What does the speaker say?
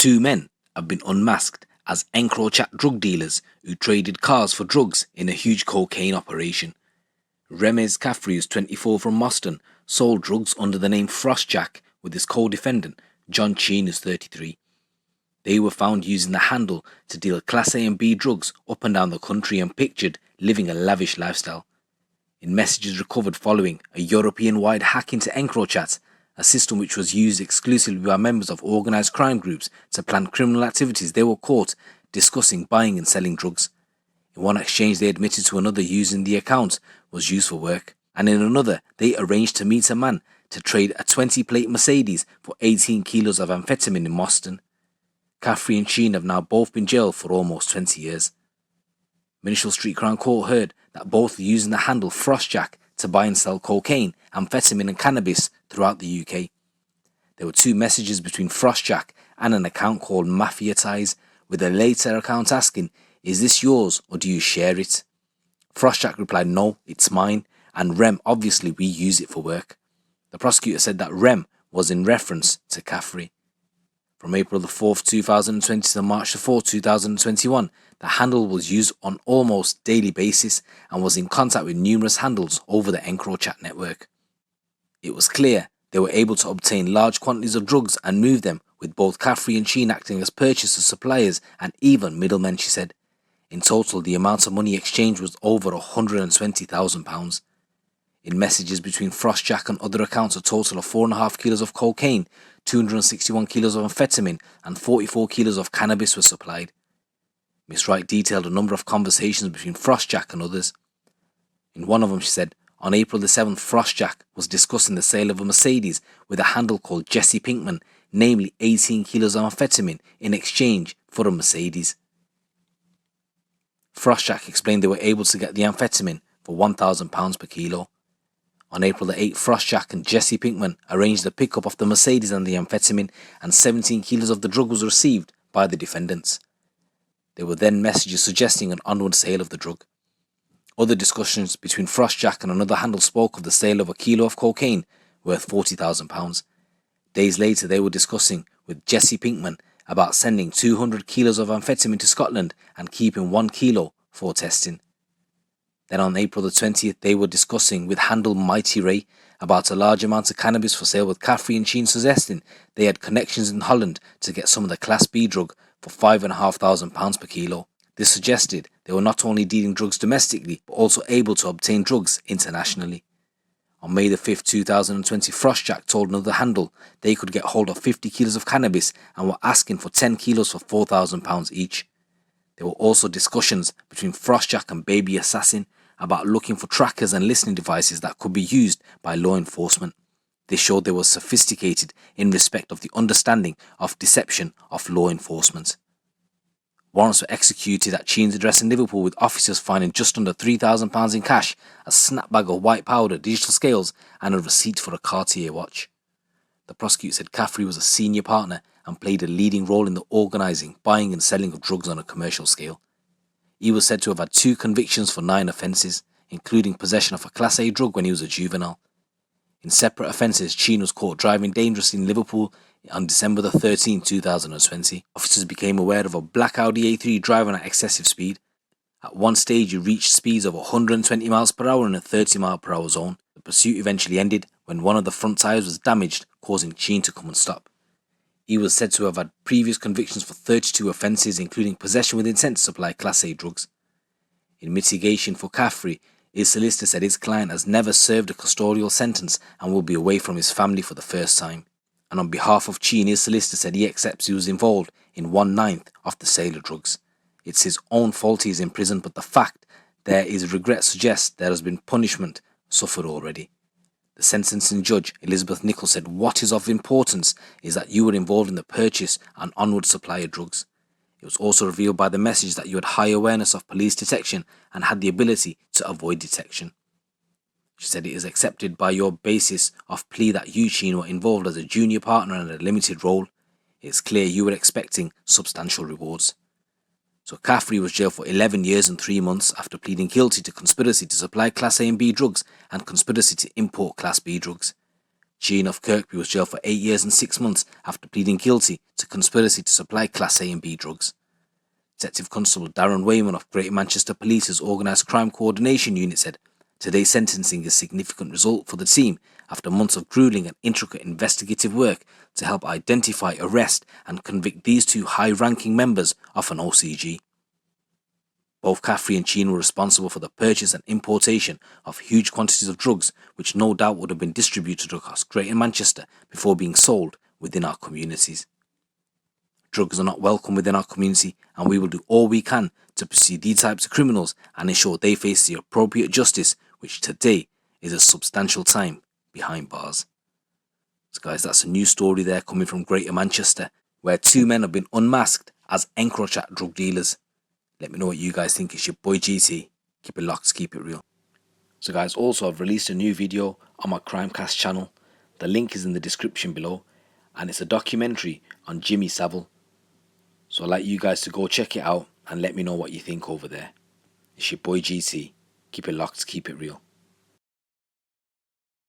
Two men have been unmasked as Encrochat drug dealers who traded cars for drugs in a huge cocaine operation. Remez Caffrey, who's 24 from Moston, sold drugs under the name FrostJacket with his co-defendant, John Chean, who's 33. They were found using the handle to deal Class A and B drugs up and down the country and pictured living a lavish lifestyle. In messages recovered following a European-wide hack into Encrochat, a system which was used exclusively by members of organised crime groups to plan criminal activities, they were caught discussing buying and selling drugs. In one exchange, they admitted to another using the account was used for work, and in another, they arranged to meet a man to trade a 20-plate Mercedes for 18 kilos of amphetamine in Moston. Caffrey and Chean have now both been jailed for almost 20 years. Minishall Street Crown Court heard that both are using the handle FrostJacket to buy and sell cocaine, amphetamine and cannabis throughout the UK. There were two messages between FrostJacket and an account called Mafia Ties, with a later account asking, "Is this yours or do you share it?" FrostJacket replied, "No, it's mine, and Rem, obviously we use it for work." The prosecutor said that Rem was in reference to Caffrey. From April the 4th, 2020 to March the 4th, 2021, the handle was used on almost daily basis and was in contact with numerous handles over the Encrochat network. It was clear they were able to obtain large quantities of drugs and move them, with both Caffrey and Chean acting as purchasers, suppliers and even middlemen, she said. In total, the amount of money exchanged was over £120,000. In messages between FrostJacket and other accounts, a total of 4.5 kilos of cocaine, 261 kilos of amphetamine and 44 kilos of cannabis were supplied. Miss Wright detailed a number of conversations between FrostJacket and others. In one of them, she said, on April the 7th, FrostJacket was discussing the sale of a Mercedes with a handle called Jesse Pinkman, namely 18 kilos of amphetamine in exchange for a Mercedes. FrostJacket explained they were able to get the amphetamine for £1,000 per kilo. On April the 8th, FrostJacket and Jesse Pinkman arranged the pickup of the Mercedes and the amphetamine, and 17 kilos of the drug was received by the defendants. There were then messages suggesting an onward sale of the drug. Other discussions between FrostJacket and another handle spoke of the sale of a kilo of cocaine worth £40,000. Days later, they were discussing with Jesse Pinkman about sending 200 kilos of amphetamine to Scotland and keeping 1 kilo for testing. Then on April the 20th, they were discussing with handle Mighty Ray about a large amount of cannabis for sale, with Caffrey and Chean suggesting they had connections in Holland to get some of the Class B drug for £5,500 per kilo. This suggested they were not only dealing drugs domestically, but also able to obtain drugs internationally. On May the 5th, 2020, FrostJacket told another handle they could get hold of 50 kilos of cannabis and were asking for 10 kilos for £4,000 each. There were also discussions between FrostJacket and Baby Assassin about looking for trackers and listening devices that could be used by law enforcement. They showed they were sophisticated in respect of the understanding of deception of law enforcement. Warrants were executed at Chean's address in Liverpool, with officers finding just under £3,000 in cash, a snap bag of white powder, digital scales and a receipt for a Cartier watch. The prosecutor said Caffrey was a senior partner and played a leading role in the organising, buying and selling of drugs on a commercial scale. He was said to have had 2 convictions for 9 offences, including possession of a Class A drug when he was a juvenile. In separate offences, Chean was caught driving dangerously in Liverpool on December the 13th, 2020. Officers became aware of a black Audi A3 driving at excessive speed. At one stage, he reached speeds of 120 miles per hour in a 30 mile per hour zone. The pursuit eventually ended when one of the front tyres was damaged, causing Chean to come and stop. He was said to have had previous convictions for 32 offences, including possession with intent to supply Class A drugs. In mitigation for Caffrey, his solicitor said his client has never served a custodial sentence and will be away from his family for the first time. And on behalf of Chean, his solicitor said he accepts he was involved in 1/9 of the sale of drugs. It's his own fault he is in prison, but the fact there is regret suggests there has been punishment suffered already. The sentencing judge, Elizabeth Nichols, said what is of importance is that you were involved in the purchase and onward supply of drugs. It was also revealed by the message that you had high awareness of police detection and had the ability to avoid detection. She said it is accepted by your basis of plea that you, Chean, were involved as a junior partner in a limited role. It is clear you were expecting substantial rewards. So Caffrey was jailed for 11 years and 3 months after pleading guilty to conspiracy to supply Class A and B drugs and conspiracy to import Class B drugs. Chean of Kirkby was jailed for 8 years and 6 months after pleading guilty to conspiracy to supply Class A and B drugs. Detective Constable Darren Wayman of Greater Manchester Police's Organised Crime Coordination Unit said, "Today's sentencing is a significant result for the team after months of grueling and intricate investigative work to help identify, arrest and convict these two high-ranking members of an OCG. Both Caffrey and Chean were responsible for the purchase and importation of huge quantities of drugs which no doubt would have been distributed across Greater Manchester before being sold within our communities. Drugs are not welcome within our community, and we will do all we can to pursue these types of criminals and ensure they face the appropriate justice, which today is a substantial time behind bars." So guys, that's a new story there coming from Greater Manchester, where two men have been unmasked as Encrochat drug dealers. Let me know what you guys think. It's your boy GT. Keep it locked, keep it real. So guys, also I've released a new video on my Crimecast channel. The link is in the description below, and it's a documentary on Jimmy Savile. So I'd like you guys to go check it out and let me know what you think over there. It's your boy GT. Keep it locked, keep it real.